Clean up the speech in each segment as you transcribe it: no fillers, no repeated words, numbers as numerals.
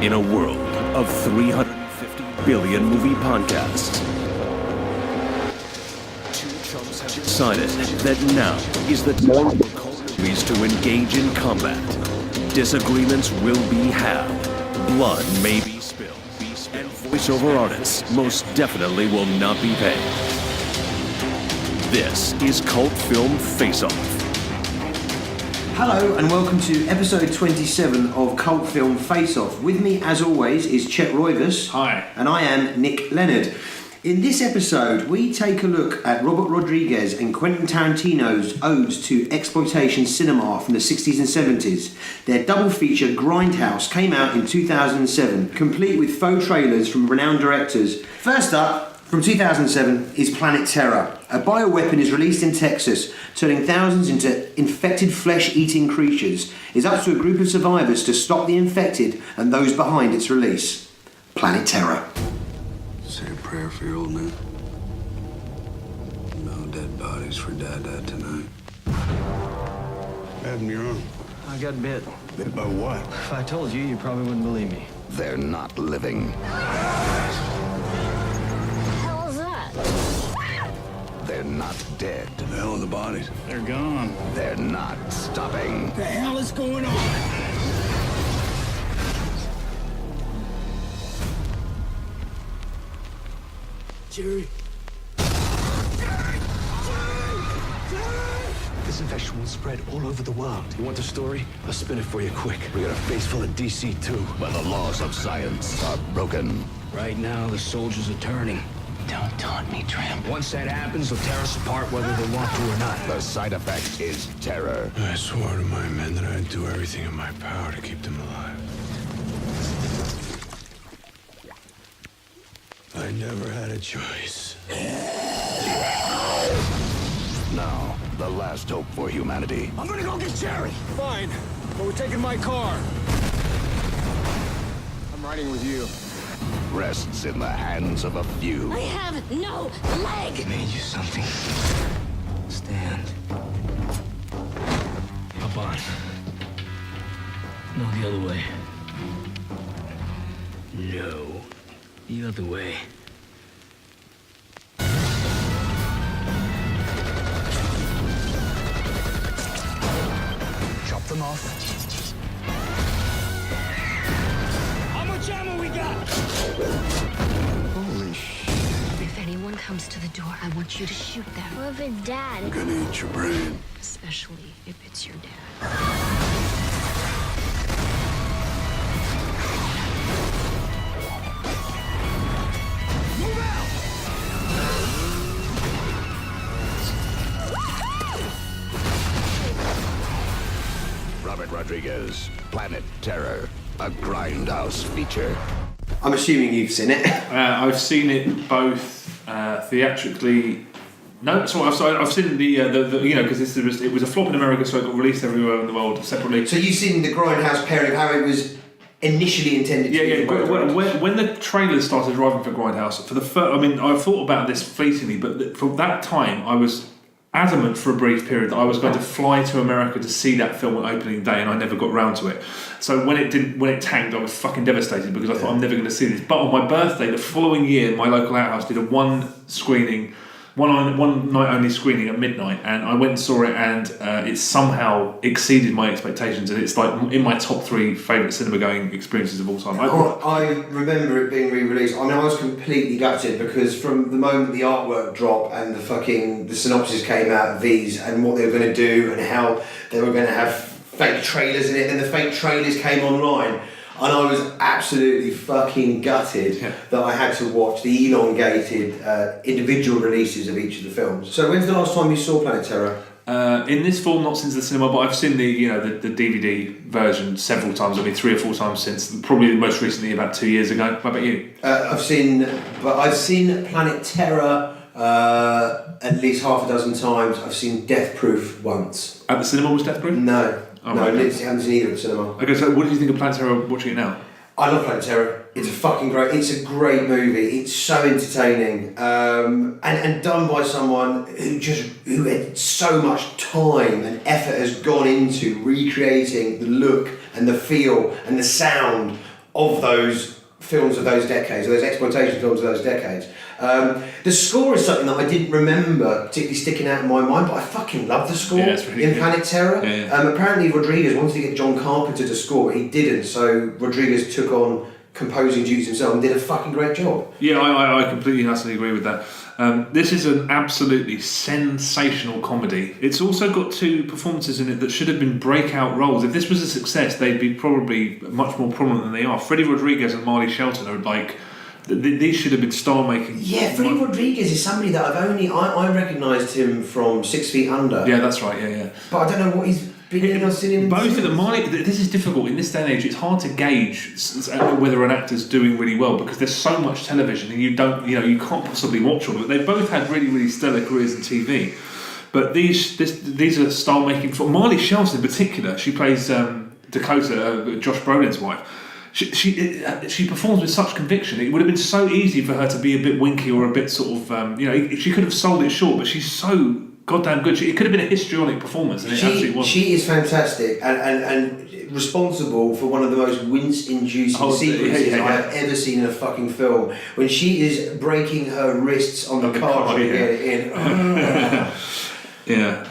In a world of 350 billion movie podcasts, two chumps have decided that now is the time for movies to engage in combat. Disagreements will be had. Blood may be spilled. And voiceover artists most definitely will not be paid. This is Cult Film Face-Off. Hello and welcome to episode 27 of Cult Film Face-Off. With me, as always, is Chet Roivas. Hi. And I am Nick Leonard. In this episode, we take a look at Robert Rodriguez and Quentin Tarantino's odes to exploitation cinema from the 60s and 70s. Their double feature, Grindhouse, came out in 2007, complete with faux trailers from renowned directors. First up, from 2007, is Planet Terror. A bioweapon is released in Texas, turning thousands into infected flesh-eating creatures. It's up to a group of survivors to stop the infected and those behind its release. Planet Terror. Say a prayer for your old man. No dead bodies for Dada tonight. What happened to your arm? I got bit. Bit by what? If I told you, you probably wouldn't believe me. They're not living. They're not dead. The hell are the bodies? They're gone. They're not stopping. The hell is going on? Jerry. This infection will spread all over the world. You want the story? I'll spin it for you quick. We got a face full of DC too. But the laws of science are broken. Right now, the soldiers are turning. Don't taunt me, Tramp. Once that happens, they'll tear us apart whether they want to or not. The side effect is terror. I swore to my men that I'd do everything in my power to keep them alive. I never had a choice. Now, the last hope for humanity I'm gonna go get Jerry. Fine, but we're taking my car. I'm riding with you. rests in the hands of a few. I have no leg! I made you something. Stand. Up on. No, the other way. No, the other way. Chop them off. How much ammo we got? Holy shit. If anyone comes to the door, I want you to shoot them. What if it's Dad? I'm gonna eat your brain. Especially if it's your dad. Robert Rodriguez, Planet Terror, a Grindhouse feature. I'm assuming you've seen it. I've seen it both theatrically. No, sorry, I've seen the you know, because it was a flop in America, so it got released everywhere in the world separately. So you've seen the Grindhouse pairing, how it was initially intended to be. Yeah. When the trailers started arriving for Grindhouse, for the first, I mean, I thought about this fleetingly, but from that time, I was adamant for a brief period that I was going to fly to America to see that film on opening day, and I never got round to it. So when it tanked, I was fucking devastated because I thought I'm never going to see this. But on my birthday, the following year, my local outhouse did a one night only screening at midnight, and I went and saw it, and it somehow exceeded my expectations, and it's like in my top 3 favourite cinema going experiences of all time. I remember it being re-released. I mean, I was completely gutted because from the moment the artwork dropped and the synopsis came out of these and what they were going to do and how they were going to have fake trailers in it, and then the fake trailers came online. And I was absolutely fucking gutted that I had to watch the elongated individual releases of each of the films. So when's the last time you saw Planet Terror? In this form, not since the cinema, but I've seen the DVD version several times. I mean, 3 or 4 times since. Probably most recently about 2 years ago. What about you? I've seen Planet Terror at least half a dozen times. I've seen Death Proof once. At the cinema was Death Proof? No. Oh, no, I right. haven't seen either at the cinema. Okay, so what did you think of Planet Terror watching it now? I love Planet Terror. It's a great movie. It's so entertaining, and done by someone who had so much time and effort has gone into recreating the look and the feel and the sound of those films of those decades, or those exploitation films of those decades. The score is something that I didn't remember particularly sticking out in my mind, but I fucking love the score in Planet Terror. Apparently Rodriguez wanted to get John Carpenter to score, but he didn't, so Rodriguez took on composing duties himself and did a fucking great job. Yeah, I completely utterly agree with that. This is an absolutely sensational comedy. It's also got two performances in it that should have been breakout roles. If this was a success, they'd be probably much more prominent than they are. Freddie Rodriguez and Marley Shelton are like... These should have been star-making. Yeah, Freddie Rodriguez is somebody that I recognised him from 6 Feet Under. Yeah, that's right, yeah. But I don't know what he's been in or seen him. Both of them. This is difficult. In this day and age, it's hard to gauge whether an actor's doing really well because there's so much television and you can't possibly watch all of it. They've both had really, really stellar careers in TV. But these are star-making... Marley Shelton in particular, she plays Dakota, Josh Brolin's wife. She performs with such conviction. It would have been so easy for her to be a bit winky or a bit sort of, she could have sold it short, but she's so goddamn good. It could have been a histrionic performance, and it absolutely wasn't. She is fantastic and responsible for one of the most wince-inducing sequences I have ever seen in a fucking film. When she is breaking her wrists on the car to get it in. Yeah.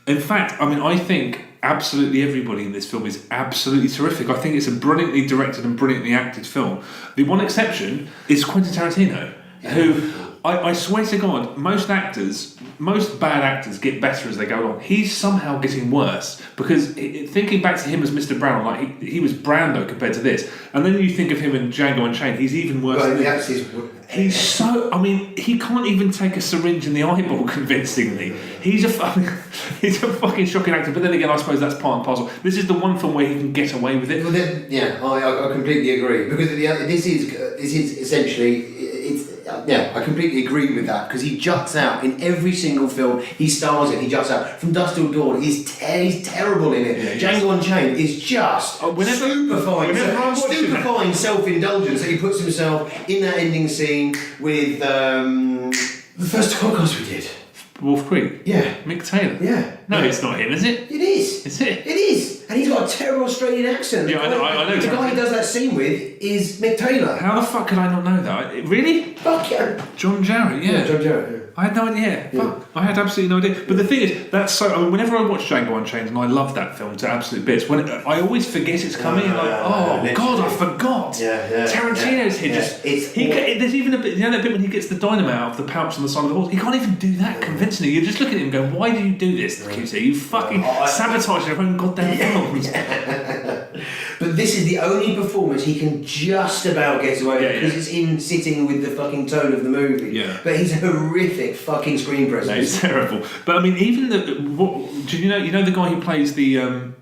In fact, I think absolutely everybody in this film is absolutely terrific. I think it's a brilliantly directed and brilliantly acted film. The one exception is Quentin Tarantino, who I swear to God, most bad actors get better as they go along. He's somehow getting worse because thinking back to him as Mr. Brown, like he was Brando compared to this, and then you think of him in Django Unchained, he's even worse. He's so... he can't even take a syringe in the eyeball convincingly. He's a fucking shocking actor. But then again, I suppose that's part and parcel. This is the one film where he can get away with it. Well, I completely agree because this is essentially... I completely agree with that because he juts out in every single film he stars in. He juts out from Dusk Till Dawn. He's terrible in it. Django Unchained is just stupefying self-indulgence that he puts himself in that ending scene with the first podcast we did. Wolf Creek? Yeah. Mick Taylor? Yeah. No, it's not him, is it? It is. Is it? It is. And he's got a terrible Australian accent. Yeah, I know. The guy he does that scene with is Mick Taylor. How the fuck could I not know that? Really? Fuck yeah. John Jarrett, yeah. John Jarrett, yeah. I had no idea. Yeah. Fuck. I had absolutely no idea. But the thing is, that's so... whenever I watch Django Unchained, and I love that film to absolute bits, I always forget it's coming, God, I forgot. Yeah. Tarantino's here. There's even a bit... that bit when he gets the dynamite out of the pouch on the side of the horse, he can't even do that convincingly. You're just looking at him going, why do you do this, QT? You fucking sabotage your own goddamn films. But this is the only performance he can just about get away with because it's in sitting with the fucking tone of the movie. Yeah. But he's a horrific fucking screen presence. No, it's terrible. But even do you know the guy who plays the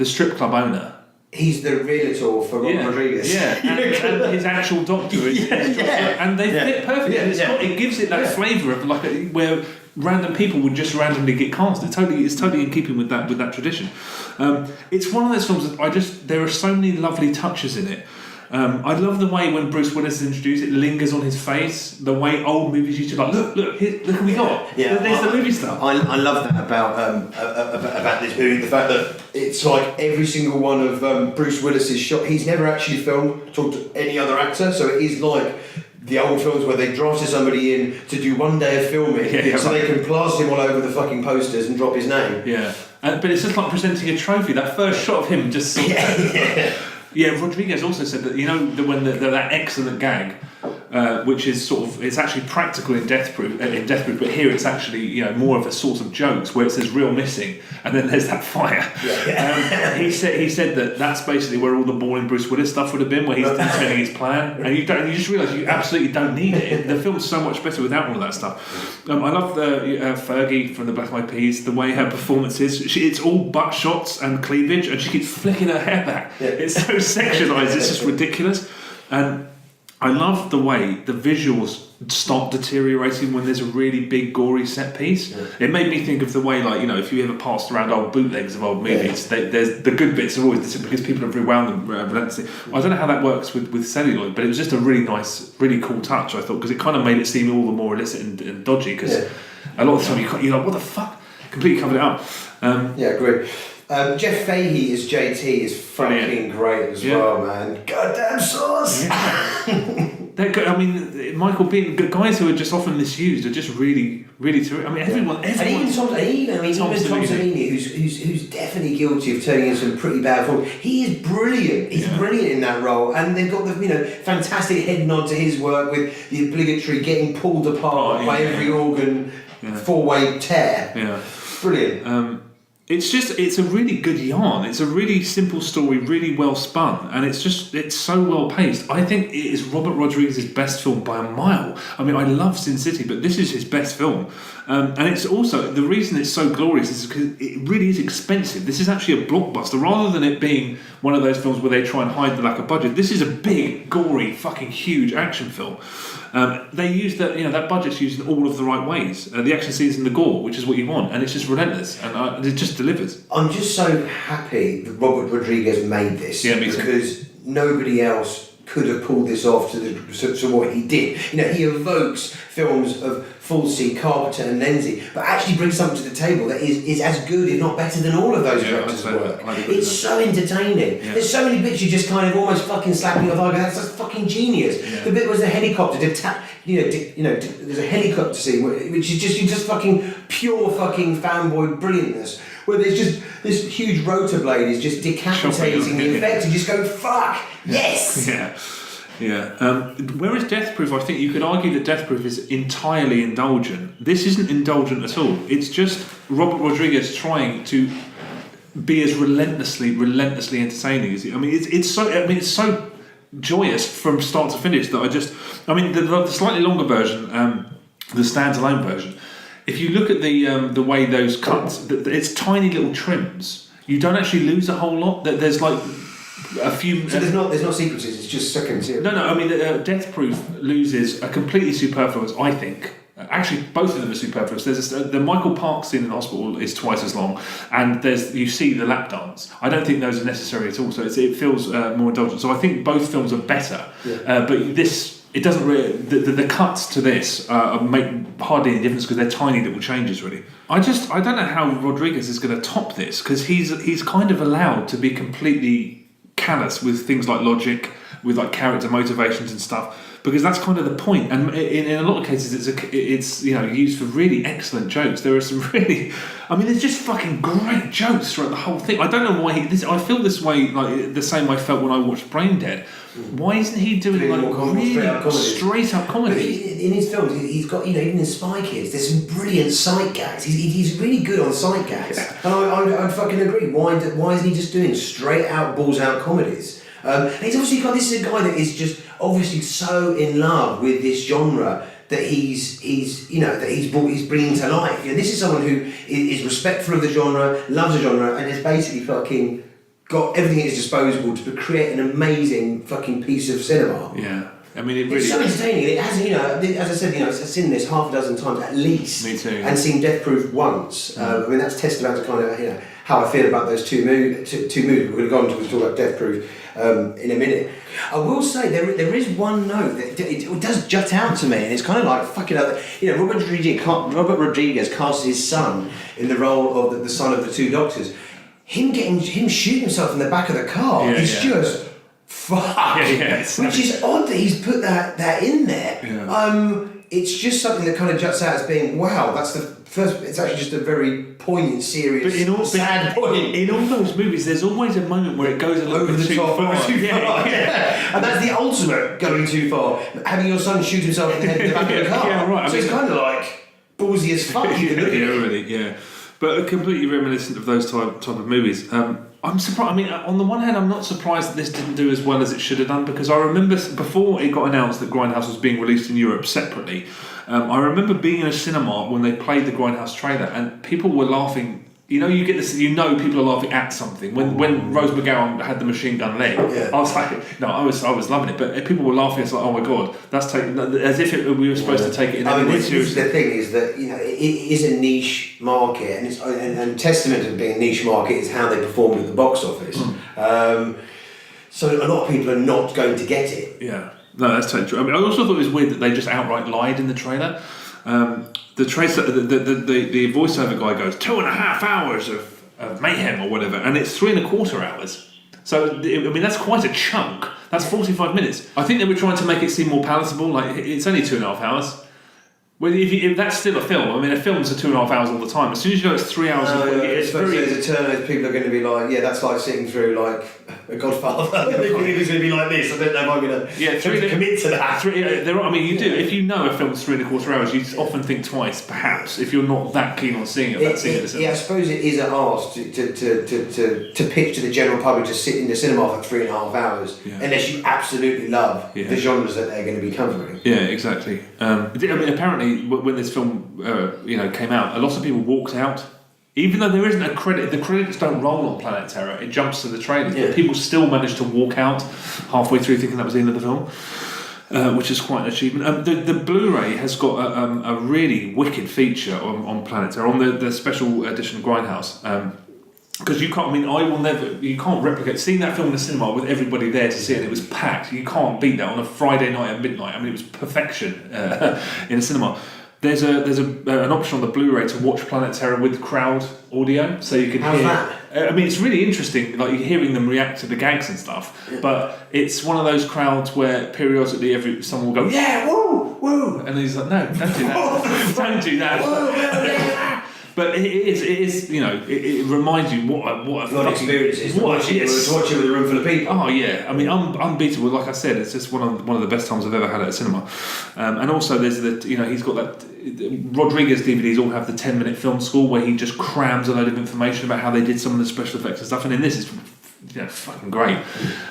strip club owner? He's the realtor for Robert Rodriguez. Yeah, and his actual doctor is and they fit perfectly. It gives it that flavour of where random people would just randomly get cast. It's totally in keeping with that tradition. It's one of those films that there are so many lovely touches in it. I love the way when Bruce Willis is introduced, it lingers on his face. The way old movies used to look what we got. Yeah, there's the movie stuff. I love that about this movie. The fact that it's like every single one of Bruce Willis's shot. He's never actually talked to any other actor, so it is like the old films where they drafted somebody in to do one day of filming, so they can plaster him all over the fucking posters and drop his name. Yeah, but it's just like presenting a trophy. That first shot of him just sort of... Yeah, Rodriguez also said that when that excellent gag, which is sort of it's actually practical in Death Proof, but here it's actually more of a source of jokes where it says "real missing" and then there's that fire. He said that's basically where all the boring Bruce Willis stuff would have been, where he's detailing his plan, and you just realise you absolutely don't need it. The film's so much better without all of that stuff. I love Fergie from the Black Eyed Peas, the way her performance is. It's all butt shots and cleavage, and she keeps flicking her hair back. It's so sexualised, it's just ridiculous. And I love the way the visuals start deteriorating when there's a really big gory set piece. It made me think of the way, if you ever passed around old bootlegs of old movies, there's the good bits are always because people have rewound them relentlessly. I don't know how that works with celluloid, but it was just a really nice, really cool touch, I thought, because it kind of made it seem all the more illicit and dodgy, because a lot of the time you're like, what the fuck? Completely covered it up. Great. Jeff Fahey as JT is fucking great as well, man. Goddamn sauce! Yeah. I mean, Michael Biehn, guys who are just often misused are just really, really terrific. I mean, everyone. And even Tom Savini, who's definitely guilty of turning into some pretty bad form. He is brilliant. He's brilliant in that role, and they've got the fantastic head nod to his work with the obligatory getting pulled apart by every organ, four-way tear. Yeah, brilliant. It's a really good yarn. It's a really simple story, really well spun, and it's so well paced. I think it is Robert Rodriguez's best film by a mile. I mean, I love Sin City, but this is his best film. And it's also, the reason it's so glorious is because it really is expensive. This is actually a blockbuster. Rather than it being one of those films where they try and hide the lack of budget, this is a big, gory, fucking huge action film. They use that budget's used in all of the right ways. The action scenes and the gore, which is what you want, and it's just relentless, and it just delivers. I'm just so happy that Robert Rodriguez made this, because nobody else could have pulled this off to what he did. He evokes films of Fulci, Carpenter and Lenzi, but actually brings something to the table that is as good, if not better, than all of those directors' work. It's so entertaining. Yeah. There's so many bits you just kind of almost fucking slapping your thigh. That's fucking genius. Yeah. The bit was the helicopter. There's a helicopter scene which is just fucking pure fucking fanboy brilliantness. Where there's just this huge rotor blade is just decapitating the effect, and just go fuck yes. Yeah. Whereas Death Proof, I think you could argue that Death Proof is entirely indulgent. This isn't indulgent at all. It's just Robert Rodriguez trying to be as relentlessly entertaining as he. I mean, it's so joyous from start to finish that the slightly longer version, the standalone version. If you look at the way those cuts, it's tiny little trims. You don't actually lose a whole lot. There's like a few. So there's not sequences. It's just seconds. No. I mean, Death Proof loses a completely superfluous. I think. Actually, both of them are superfluous. There's the Michael Park scene in the hospital is twice as long, and you see the lap dance. I don't think those are necessary at all. So it feels more indulgent. So I think both films are better. Yeah. But this. It doesn't really. The cuts to this make hardly any difference because they're tiny little changes, really. I don't know how Rodriguez is going to top this, because he's kind of allowed to be completely callous with things like logic, with like character motivations and stuff, because that's kind of the point. And in a lot of cases, it's used for really excellent jokes. There are some really, there's just fucking great jokes throughout the whole thing. I don't know why I feel this way, like the same I felt when I watched Brain Dead. Why isn't he doing like really straight up comedy? In his films, he's got even in Spy Kids, there's some brilliant sight gags. He's really good on sight gags, and I'd fucking agree. Why isn't he just doing straight out balls out comedies? And he's obviously got this is a guy that is just obviously so in love with this genre that he's bringing to life. This is someone who is respectful of the genre, loves the genre, and is basically fucking got everything at his disposal to create an amazing fucking piece of cinema. Yeah. I mean, it really it's so entertaining. It has, as I said, I've seen this half a dozen times at least. Me too. And seen Death Proof once. That's testament to kind of how I feel about those two movies. We're going to go on to talk about Death Proof in a minute. I will say there is one note that it does jut out to me, and it's kind of like fucking other. Robert Rodriguez casts his son in the role of the son of the two doctors. Him shooting himself in the back of the car is just fuck. Which is odd that he's put that in there. Yeah. It's just something that kind of juts out as being wow. That's the first. It's actually just a very poignant, serious, sad point. In all those movies, there's always a moment where it goes a little bit too far. And that's the ultimate going too far. Having your son shoot himself in the head in the back of the car. Yeah, right. So it's kind of like ballsy as fuck. Really. But completely reminiscent of those type of movies. I'm surprised. On the one hand, I'm not surprised that this didn't do as well as it should have done, because I remember before it got announced that Grindhouse was being released in Europe separately, I remember being in a cinema when they played the Grindhouse trailer, and people were laughing. You get this. People are laughing at something. When Rose McGowan had the machine gun leg, I was like, no, I was loving it. But people were laughing. It's like, oh my god, that's as if we were supposed to take it in seriously. The thing is that it is a niche market, and testament to being a niche market is how they performed at the box office. So a lot of people are not going to get it. Yeah, no, that's totally true. I also thought it was weird that they just outright lied in the trailer. The voiceover guy goes 2.5 hours of mayhem or whatever, and it's 3.25 hours. So, I mean, that's quite a chunk. That's 45 minutes. I think they were trying to make it seem more palatable. Like, it's only 2.5 hours. Well, if that's still a film, I mean, a film's 2.5 hours all the time. As soon as you know it's 3 hours, it's very. There's a turn of people are going to be like, yeah, that's like sitting through like a Godfather. They're going to be like this. I don't know if I'm going to commit to that. I mean, you do. If you know a film's 3.25 hours, you often think twice, perhaps, if you're not that keen on seeing it. I suppose it is an arse to pitch to the general public to sit in the cinema for 3.5 hours, unless you absolutely love the genres that they're going to be covering. Yeah, exactly. I mean, apparently, when this film came out, a lot of people walked out. Even though there isn't a credit, the credits don't roll on Planet Terror. It jumps to the trailers, but people still managed to walk out halfway through thinking that was the end of the film, which is quite an achievement. The Blu-ray has got a really wicked feature on Planet Terror, on the special edition of Grindhouse. Because you can't, I mean, you can't replicate seeing that film in the cinema with everybody there to see it. And it was packed. You can't beat that on a Friday night at midnight. I mean, it was perfection in a cinema. There's an option on the Blu-ray to watch Planet Terror with crowd audio, so you can hear. That? I mean, it's really interesting, like you're hearing them react to the gags and stuff. Yeah. But it's one of those crowds where periodically someone will go, "Yeah, woo, woo," and he's like, "No, don't do that, don't do that." But it is, it reminds you what a fucking experience is. To watch it with a room full of people. Oh yeah, I mean, unbeatable. Like I said, it's just one of the best times I've ever had at a cinema. And also, there's he's got that. Rodriguez DVDs all have the 10-minute film score where he just crams a load of information about how they did some of the special effects and stuff. And in this, it's fucking great.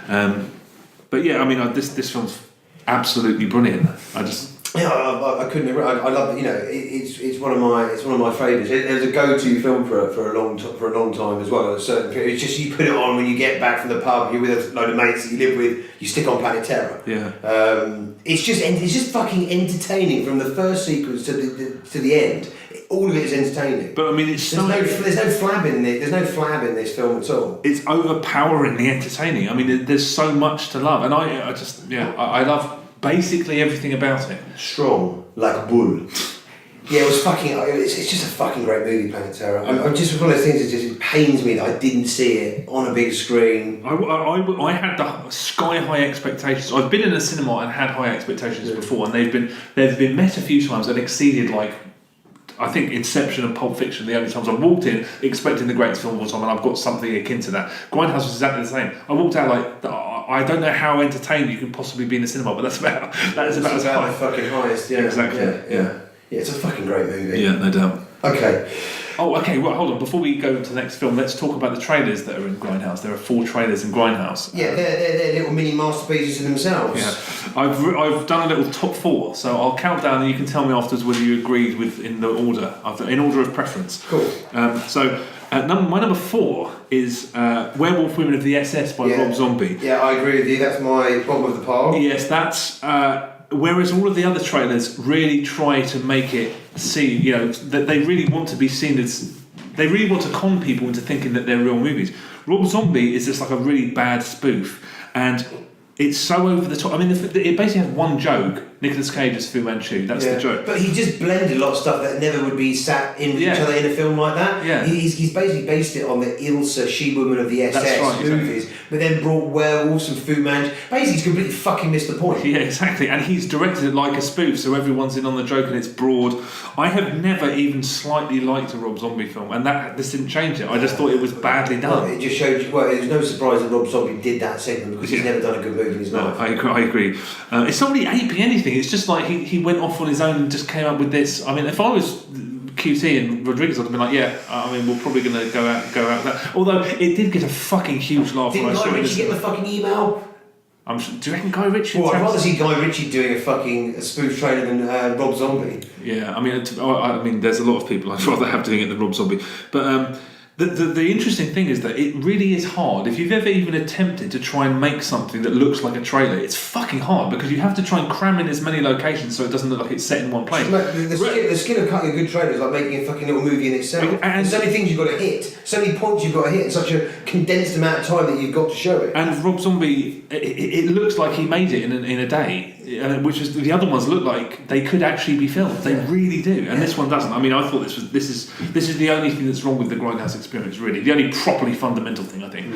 But yeah, I mean, this film's absolutely brilliant. I couldn't agree. I love it. It's one of my favourites. It was a go-to film for a long time as well. At a certain period, it's just you put it on when you get back from the pub. You're with a load of mates that you live with. You stick on Planet Terror. Yeah. It's just fucking entertaining from the first sequence to the end. All of it is entertaining. But I mean, there's no flab in it. There's no flab in this film at all. It's overpoweringly entertaining. I mean, there's so much to love, and I love basically everything about it. Strong like a bull. Yeah, it's just a fucking great movie, Planet Terror. I'm just one of those things that it pains me that I didn't see it on a big screen. I had the sky high expectations. I've been in a cinema and had high expectations before, and they've been met a few times and exceeded, like, I think Inception and Pulp Fiction, the only times I walked in expecting the greatest film of all time, and I've got something akin to that. Grindhouse was exactly the same. I walked out like, I don't know how entertained you can possibly be in the cinema, but that's about as high. The fucking highest, yeah. Exactly. Yeah, it's a fucking great movie. Yeah, no doubt. Okay. Oh, okay, well, hold on. Before we go to the next film, let's talk about the trailers that are in Grindhouse. There are 4 trailers in Grindhouse. Yeah, they're little mini masterpieces in themselves. Yeah. I've done a little top 4, so I'll count down and you can tell me afterwards whether you agreed with in order of preference. Cool. My number 4 is Werewolf Women of the SS by Rob Zombie. Yeah, I agree with you. That's my bottom of the pile. Yes, that's... whereas all of the other trailers really try to make it seem, that they really want to be seen as... They really want to con people into thinking that they're real movies. Rob Zombie is just like a really bad spoof. And it's so over the top. I mean, it basically has one joke. Nicolas Cage as Fu Manchu. That's the joke. But he just blended a lot of stuff that never would be sat in with each other in a film like that. Yeah. He's basically based it on the Ilsa She-Woman of the SS movies, exactly. But then brought werewolves and Fu Manchu. Basically, he's completely fucking missed the point. Yeah, exactly. And he's directed it like a spoof, so everyone's in on the joke and it's broad. I have never even slightly liked a Rob Zombie film, and this didn't change it. I just thought it was badly done. Well, it just showed you. Well, it was no surprise that Rob Zombie did that segment because he's never done a good movie in his life. I agree. It's not really aping anything. It's just like he went off on his own and just came up with this. I mean, if I was QT and Rodriguez, I'd have been like, we're probably going to go out with that. Although it did get a fucking huge laugh. Didn't Guy Ritchie get the fucking email? Do you reckon Guy Ritchie? Well, I'd rather see Guy Ritchie doing a spoof trailer than Rob Zombie. Yeah, I mean, there's a lot of people I'd rather have doing it than Rob Zombie. But the interesting thing is that it really is hard. If you've ever even attempted to try and make something that looks like a trailer, it's fucking hard because you have to try and cram in as many locations so it doesn't look like it's set in one place. The skill of cutting a good trailer is like making a fucking little movie in itself. And there's so many things you've got to hit, so many points you've got to hit in such a condensed amount of time that you've got to show it. And Rob Zombie, it looks like he made it in a day, which is the other ones look like they could actually be filmed. They really do, and this one doesn't. I mean, I thought this is the only thing that's wrong with the Grindhouse experience. experience, really. The only properly fundamental thing, I think.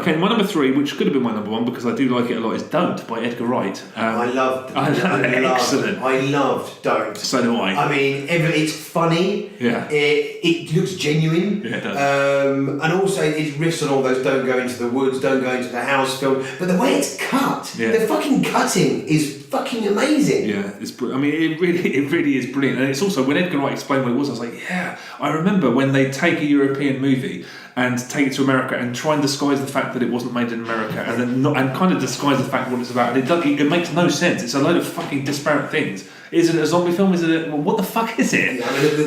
Okay, my number 3, which could have been my number 1 because I do like it a lot, is Don't by Edgar Wright. Excellent. I loved Don't. So do I. I mean, it's funny. Yeah. It looks genuine. Yeah, it does. And also it riffs on all those don't go into the woods, don't go into the house film. But the way it's cut, the fucking cutting is fucking amazing. Yeah, I mean, it really is brilliant. And it's also, when Edgar Wright explained what it was, I was like, yeah, I remember when they take a European movie and take it to America and try and disguise the fact that it wasn't made in America, and then and kind of disguise the fact what it's about. And it makes no sense. It's a load of fucking disparate things. Is it a zombie film? Is it what the fuck is it? Yeah, I mean,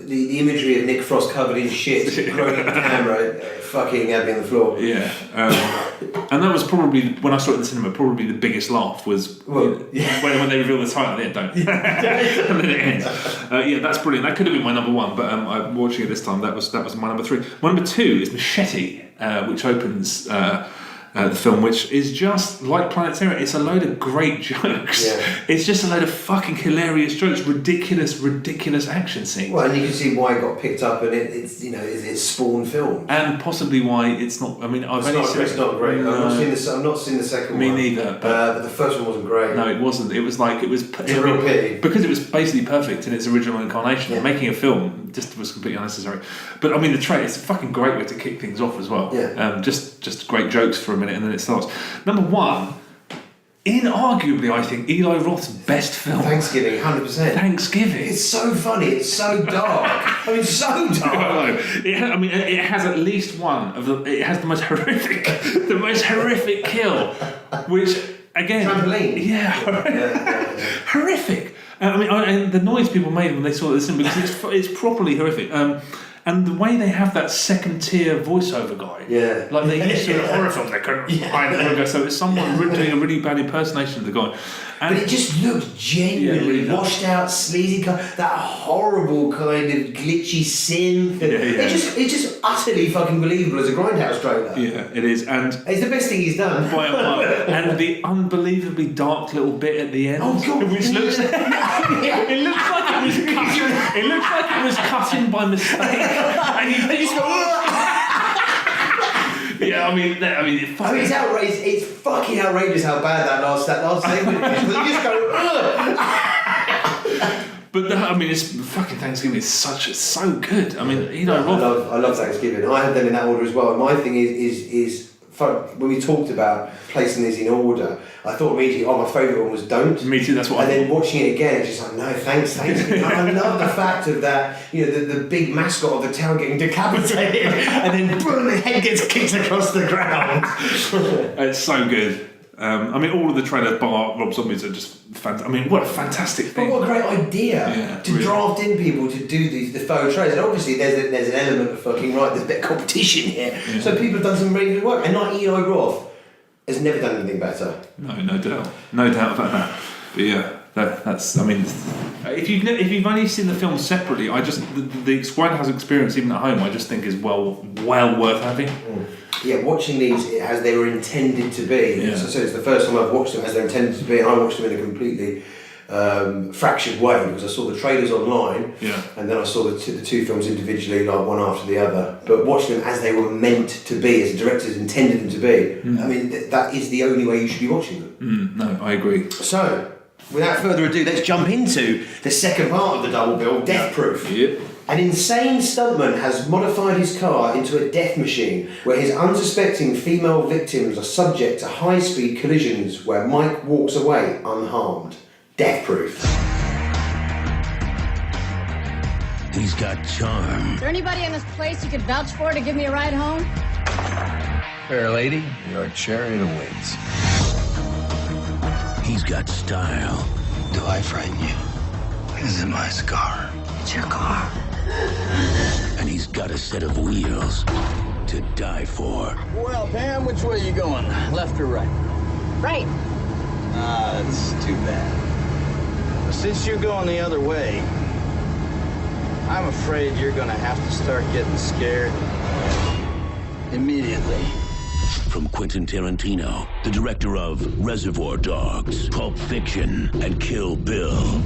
the imagery of Nick Frost covered in shit, growing on the camera, fucking had me on the floor. Yeah, and that was probably, when I saw it in the cinema, probably the biggest laugh was when they reveal the title. Yeah, don't. And then it ends. Yeah, that's brilliant. That could have been my number 1, but I'm watching it this time. That was my number 3. My number 2 is Machete, which opens the film, which is just like Planet Terror. It's a load of great jokes. Yeah. It's just a load of fucking hilarious jokes, ridiculous action scenes. Well, and you can see why it got picked up, and it's spawned film, and possibly why it's not. I mean, it's not great. No, I've not seen the second one. Me neither. But the first one wasn't great. No, it wasn't. It was a real pity because it was basically perfect in its original incarnation. Yeah. Making a film just was completely unnecessary. But I mean, the trailer, it's a fucking great way to kick things off as well. Yeah. Just great jokes for a minute, and then it starts. Number 1, inarguably, I think Eli Roth's best film. Thanksgiving, 100%. Thanksgiving. It's so funny. It's so dark. I mean, so dark. It has at least one of the. It has the most horrific kill, which again. Trampoline. Yeah. Horrific. And the noise people made when they saw this in, because it's properly horrific. And the way they have that second tier voiceover guy, like they used to in horror films, they couldn't find it. So it's someone doing a really bad impersonation of the guy. And but it just looks genuinely washed out, sleazy, that horrible kind of glitchy synth. It's just utterly fucking believable as a Grindhouse trailer. Yeah, it is, and it's the best thing he's done. By a mile. And the unbelievably dark little bit at the end, which looks, it looks like it was cut. It looks like it was cut in by mistake, and you just go. Yeah, I mean, it's outrageous. It's fucking outrageous how bad that last segment is. You just go. But it's fucking Thanksgiving. It's so good. I mean, Eli Roth. I love Thanksgiving. I had them in that order as well. And my thing is when we talked about placing these in order, I thought immediately, my favourite one was Don't. Me too. That's what. And then watching it again, it's just like, no, thanks. I love the fact of that. The big mascot of the town getting decapitated, and then boom, the head gets kicked across the ground. It's so good. All of the trailers bar Rob Zombie's are just fantastic. What a fantastic thing! But what a great idea to draft in people to do the faux trailers. And obviously, there's an element of fucking there's a bit of competition here. Yeah. So people have done some really good work, and like Eli Roth has never done anything better. No doubt about that. But yeah. That's. If you've only seen the film separately, the Grindhouse experience, even at home, I just think is well worth having. Yeah, watching these as they were intended to be. Yeah. So it's the first time I've watched them as they're intended to be, and I watched them in a completely fractured way, because I saw the trailers online, and then I saw the two films individually, like one after the other. But watching them as they were meant to be, as the directors intended them to be. That is the only way you should be watching them. No, I agree. So, without further ado, let's jump into the second part of the double bill, Death Proof. Yep. An insane stuntman has modified his car into a death machine, where his unsuspecting female victims are subject to high-speed collisions where Mike walks away unharmed. Death Proof. He's got charm. Is there anybody in this place you could vouch for to give me a ride home? Fair lady, your chariot awaits. He's got style. Do I frighten you? This is my scar. It's your car. And he's got a set of wheels to die for. Well, Pam, which way are you going? Left or right? Right. That's too bad. Well, since you're going the other way, I'm afraid you're gonna have to start getting scared immediately. From Quentin Tarantino, the director of Reservoir Dogs, Pulp Fiction, and Kill Bill,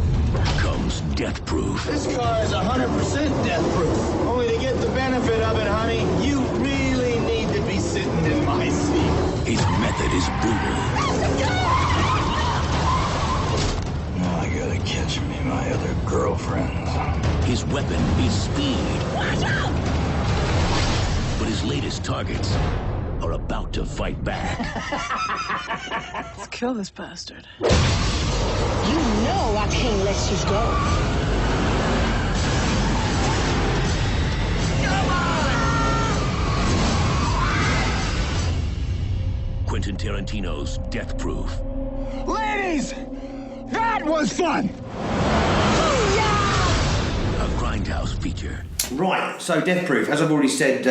comes Death Proof. This car is 100% death proof. Only to get the benefit of it, honey, you really need to be sitting in my seat. His method is brutal. Now I gotta catch me my other girlfriends. His weapon is speed. Watch out! But his latest targets are about to fight back. Let's kill this bastard. You know I can't let you go. Quentin Tarantino's Death Proof. Ladies, that was fun! A Grindhouse feature. Right, so Death Proof, as I've already said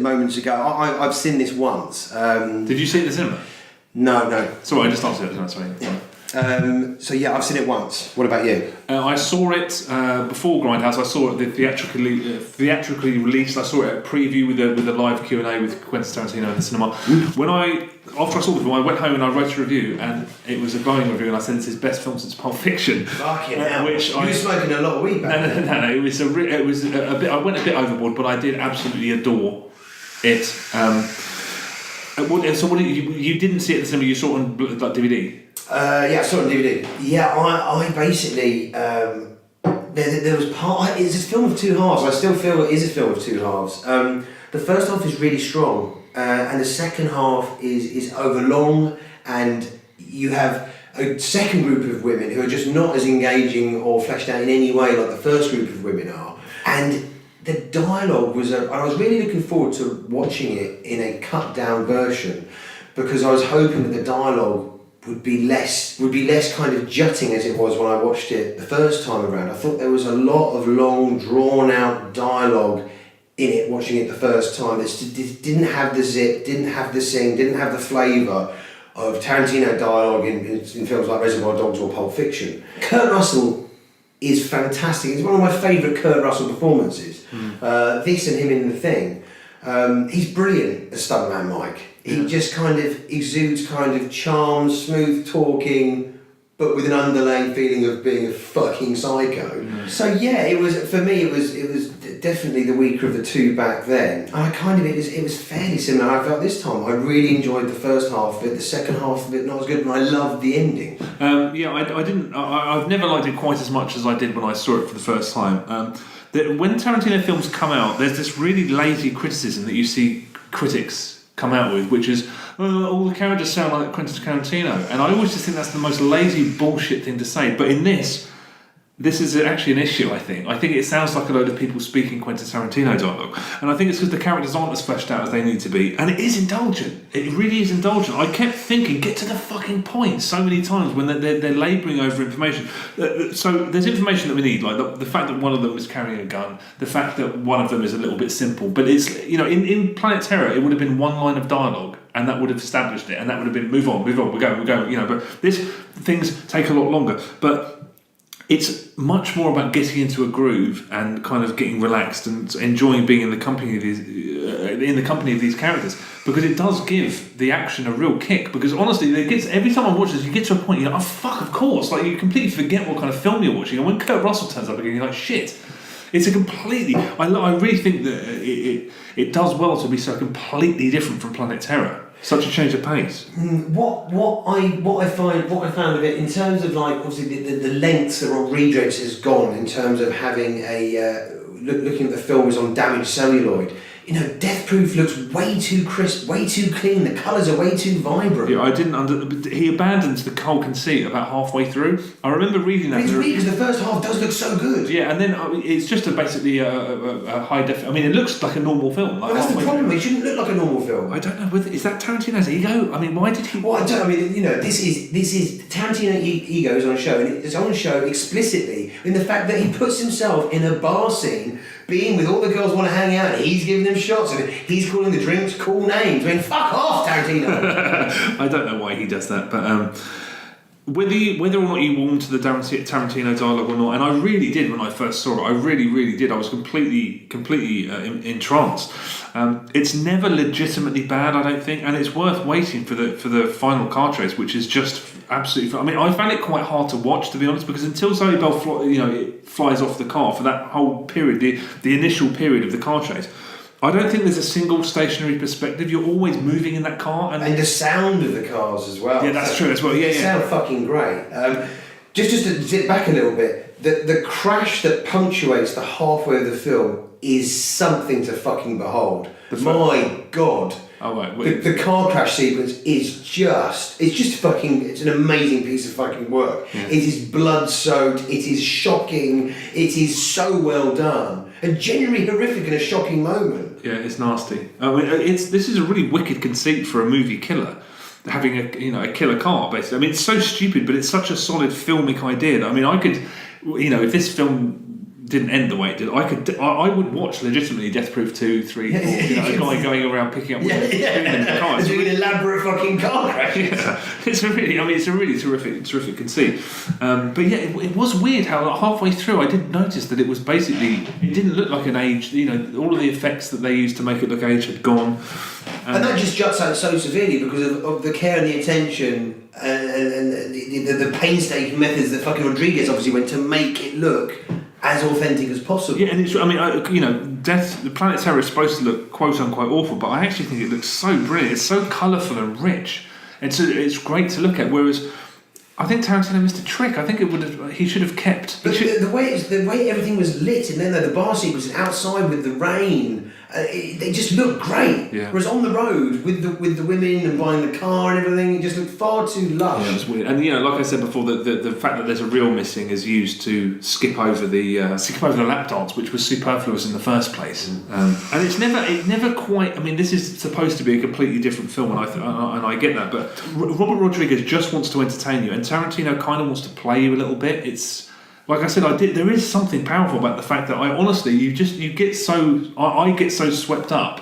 moments ago, I've seen this once. Did you see it in the cinema? No. Sorry, I just answered it. Sorry. So yeah, I've seen it once. What about you? I saw it before Grindhouse. I saw it theatrically released. I saw it at preview with a live Q&A with Quentin Tarantino in the cinema. After I saw the film, I went home and I wrote a review, and it was a glowing review, and I said it's his best film since Pulp Fiction. Fucking hell! Which you were smoking a lot of weed back then. No. It was a bit. I went a bit overboard, but I did absolutely adore it. So what you didn't see it at the cinema? You saw it on like DVD. Yeah, I saw it on DVD. Yeah, I basically there was part. It's a film of two halves. I still feel it is a film of two halves. The first half is really strong, and the second half is overlong, and you have a second group of women who are just not as engaging or fleshed out in any way like the first group of women are, and the dialogue was. I was really looking forward to watching it in a cut down version, because I was hoping that the dialogue would be less kind of jutting as it was when I watched it the first time around. I thought there was a lot of long, drawn out dialogue in it, watching it the first time. It didn't have the zip, didn't have the sing, didn't have the flavour of Tarantino dialogue in films like Reservoir Dogs or Pulp Fiction. Kurt Russell is fantastic. It's one of my favourite Kurt Russell performances. This and him in The Thing. He's brilliant as Stuntman Mike. He just kind of exudes kind of charm, smooth talking, but with an underlying feeling of being a fucking psycho. So yeah, it was definitely the weaker of the two back then. And it was fairly similar. I felt this time I really enjoyed the first half of it. The second half of it not as good, and I loved the ending. I've never liked it quite as much as I did when I saw it for the first time. When Tarantino films come out, there's this really lazy criticism that you see critics come out with, which is all the characters sound like Quentin Tarantino, and I always just think that's the most lazy bullshit thing to say. But in this is actually an issue. I think it sounds like a load of people speaking Quentin Tarantino dialogue, and I think it's because the characters aren't as fleshed out as they need to be, and it is indulgent. It really is indulgent. I kept thinking, get to the fucking point so many times when they're labouring over information. So there's information that we need, like the fact that one of them is carrying a gun, the fact that one of them is a little bit simple, but it's, in Planet Terror it would have been one line of dialogue, and that would have established it, and that would have been move on, we're going, but things take a lot longer. But it's much more about getting into a groove and kind of getting relaxed and enjoying being in the company of these characters, because it does give the action a real kick. Because honestly, every time I watch this, you get to a point you're like, oh fuck, of course, like you completely forget what kind of film you're watching, and when Kurt Russell turns up again, you're like, shit. It's a completely. I really think that it does well to be so completely different from Planet Terror. Such a change of pace. What I found of it in terms of, like, obviously the length that Rodriguez has gone in terms of having looking at the film is on damaged celluloid. Death Proof looks way too crisp, way too clean. The colours are way too vibrant. Yeah, he abandons the whole conceit about halfway through. I remember reading that. It's weird because the first half does look so good. Yeah, and then it's just basically a high def. I mean, it looks like a normal film. Like, well, that's the problem. It shouldn't look like a normal film. I don't know. Is that Tarantino's ego? I mean, why did he? Well, this is Tarantino ego is on a show, and it's on a show explicitly in the fact that he puts himself in a bar scene, being with all the girls want to hang out, and he's giving them shots, and he's calling the drinks cool names. I mean, fuck off, Tarantino. I don't know why he does that, but whether or not you warmed to the Tarantino dialogue or not, and I really did when I first saw it. I really, really did. I was completely entranced. It's never legitimately bad, I don't think, and it's worth waiting for the final car chase, which is just absolutely. I mean, I found it quite hard to watch, to be honest, because until Zoe Bell flies off the car for that whole period, the initial period of the car chase, I don't think there's a single stationary perspective. You're always moving in that car, and the sound of the cars as well. Yeah, that's true as well. Yeah, they sound fucking great. Just to zip back a little bit, the crash that punctuates the halfway of the film is something to fucking behold. My God. Oh, right. The car crash sequence is it's an amazing piece of fucking work. Yeah. It is blood soaked, it is shocking, it is so well done, and genuinely horrific in a shocking moment. Yeah, it's nasty. I mean, this is a really wicked conceit for a movie killer, having a killer car, basically. I mean, it's so stupid, but it's such a solid filmic idea that, I mean, I could, if this film didn't end the way it did, I would watch legitimately Death Proof 2, 3, 4, a guy going around picking up cars. It's doing an elaborate fucking car crash. Yeah, it's a really terrific conceit. But yeah, it was weird how halfway through I did notice that it was basically, it didn't look like an aged, all of the effects that they used to make it look aged had gone. And that just juts out so severely because of the care and the attention and the painstaking methods that fucking Rodriguez obviously went to make it look as authentic as possible. Yeah, and it's, I mean, the Planet Terror is supposed to look quote unquote awful, but I actually think it looks so brilliant. It's so colourful and rich, and so it's great to look at. Whereas I think Tarantino missed a trick. I think he should have kept. But the way everything was lit, and then the bar sequence outside with the rain, they just looked great. Yeah. Whereas on the road with the women and buying the car and everything, it just looked far too lush. Yeah, it's weird. And like I said before, the fact that there's a reel missing is used to skip over the lap dance, which was superfluous in the first place. And it never quite. I mean, this is supposed to be a completely different film, and I get that. But Robert Rodriguez just wants to entertain you, and Tarantino kind of wants to play you a little bit. It's like I said, there is something powerful about the fact that I get so swept up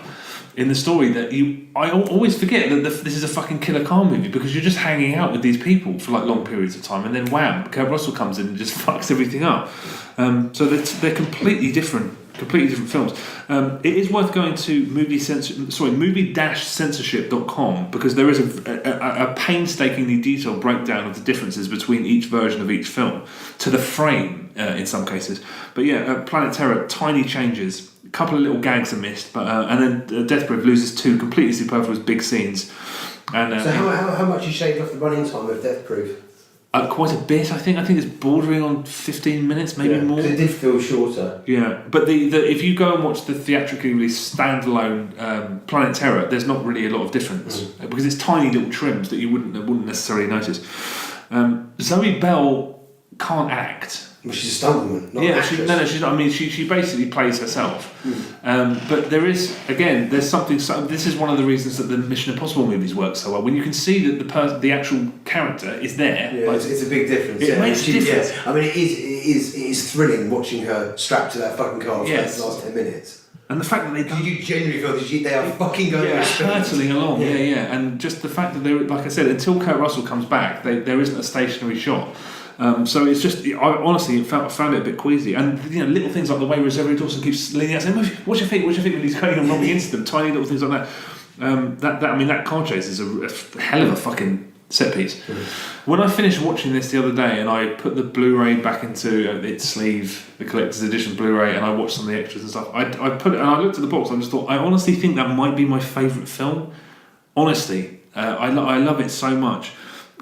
in the story that I always forget that this is a fucking killer car movie, because you're just hanging out with these people for like long periods of time, and then wham, Kurt Russell comes in and just fucks everything up. So they're completely different films. It is worth going to movie-censorship.com, because there is a painstakingly detailed breakdown of the differences between each version of each film, to the frame in some cases. But yeah, Planet Terror, tiny changes, a couple of little gags are missed, but and then Death Proof loses 2 completely superfluous big scenes. And so how much you shaved off the running time of Death Proof? Quite a bit, I think. I think it's bordering on 15 minutes, maybe more. It did feel shorter. Yeah, but the if you go and watch the theatrically released standalone Planet Terror, there's not really a lot of difference, because it's tiny little trims that you wouldn't necessarily notice. Zoe Bell can't act. Well, she's a stuntwoman, not an actress. She's not. I mean, she basically plays herself. But there's something. This is one of the reasons that the Mission Impossible movies work so well. When you can see that the actual character is there. Yeah, it's a big difference. It makes a difference. Yeah. I mean, it is thrilling watching her strapped to that fucking car for the last 10 minutes. And the fact that you genuinely feel that they are fucking going hurtling along. Yeah. And just the fact that like I said, until Kurt Russell comes back, there isn't a stationary shot. So it's just, I honestly found it a bit queasy, and little things like the way Rosario Dawson keeps leaning out saying, "Watch your feet," when he's going and running into them, tiny little things like that. That car chase is a hell of a fucking set piece. When I finished watching this the other day, and I put the Blu-ray back into its sleeve, the collector's edition Blu-ray, and I watched some of the extras and stuff, I put it, and I looked at the box, and I just thought, I honestly think that might be my favourite film. Honestly, I love it so much.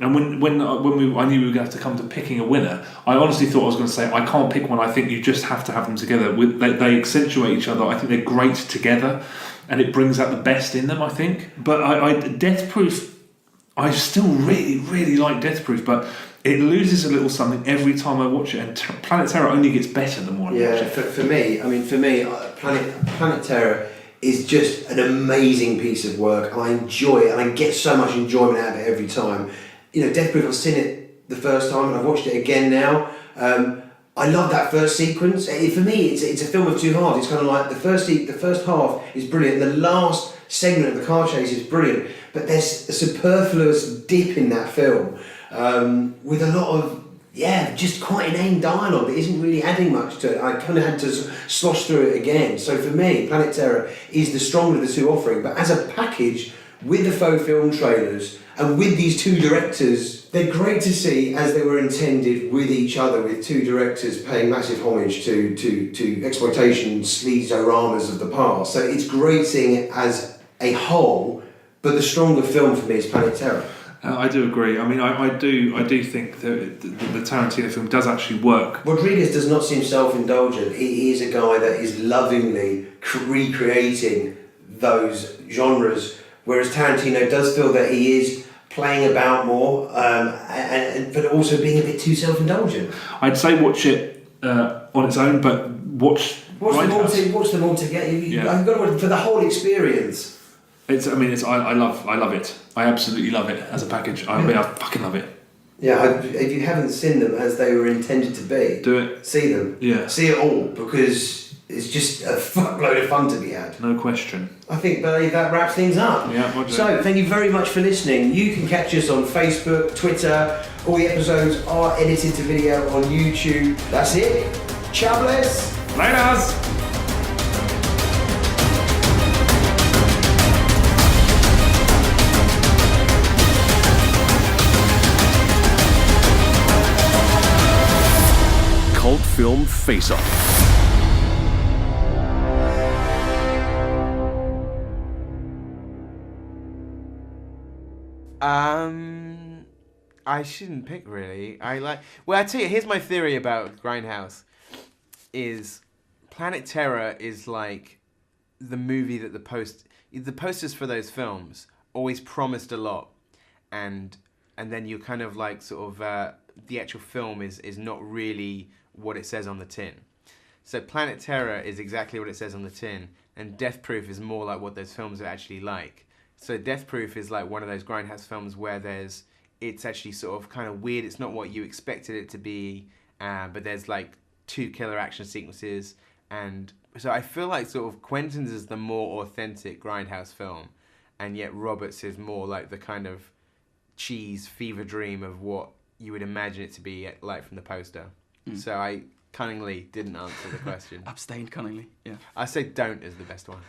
And when I knew we were going to have to come to picking a winner, I honestly thought I was going to say, I can't pick one. I think you just have to have them together. They accentuate each other. I think they're great together, and it brings out the best in them, I think. But Death Proof, I still really, really like Death Proof, but it loses a little something every time I watch it. And Planet Terror only gets better the more I watch it. For me, Planet Terror is just an amazing piece of work. I enjoy it, and I get so much enjoyment out of it every time. Death Proof, I've seen it the first time, and I've watched it again now. I love that first sequence. For me, it's a film of two halves. It's kind of like the first half is brilliant, the last segment of the car chase is brilliant, but there's a superfluous dip in that film with a lot of just quite inane dialogue that isn't really adding much to it. I kind of had to slosh through it again. So for me, Planet Terror is the stronger of the two offering. But as a package, with the faux film trailers and with these two directors, they're great to see as they were intended with each other, with two directors paying massive homage to exploitation sleaze-oramas of the past. So it's great seeing it as a whole, but the stronger film for me is Planet Terror. I do agree. I mean, I do think that the Tarantino film does actually work. Rodriguez does not seem self-indulgent. He is a guy that is lovingly recreating those genres, whereas Tarantino does feel that he is playing about more, but also being a bit too self-indulgent. I'd say watch it on its own, but watch them all together. You've got to watch for the whole experience. I love it. I absolutely love it as a package. I fucking love it. Yeah, if you haven't seen them as they were intended to be, do it. See them. Yeah. See it all, because it's just a fuckload of fun to be had. No question. I think that wraps things up. Yeah. So, thank you very much for listening. You can catch us on Facebook, Twitter. All the episodes are edited to video on YouTube. That's it. Chabless. Laters. Cult Film Face-Off. I shouldn't pick really. Well, I tell you, here's my theory about Grindhouse. Is Planet Terror is like the movie that the posters for those films always promised a lot, and then you kind of like sort of the actual film is not really what it says on the tin. So Planet Terror is exactly what it says on the tin, and Death Proof is more like what those films are actually like. So Death Proof is like one of those Grindhouse films where it's actually sort of kind of weird. It's not what you expected it to be, but there's like 2 killer action sequences, and so I feel like sort of Quentin's is the more authentic Grindhouse film, and yet Roberts is more like the kind of cheese fever dream of what you would imagine it to be like from the poster. So I cunningly didn't answer the question. Abstained cunningly, yeah. I say don't is the best one.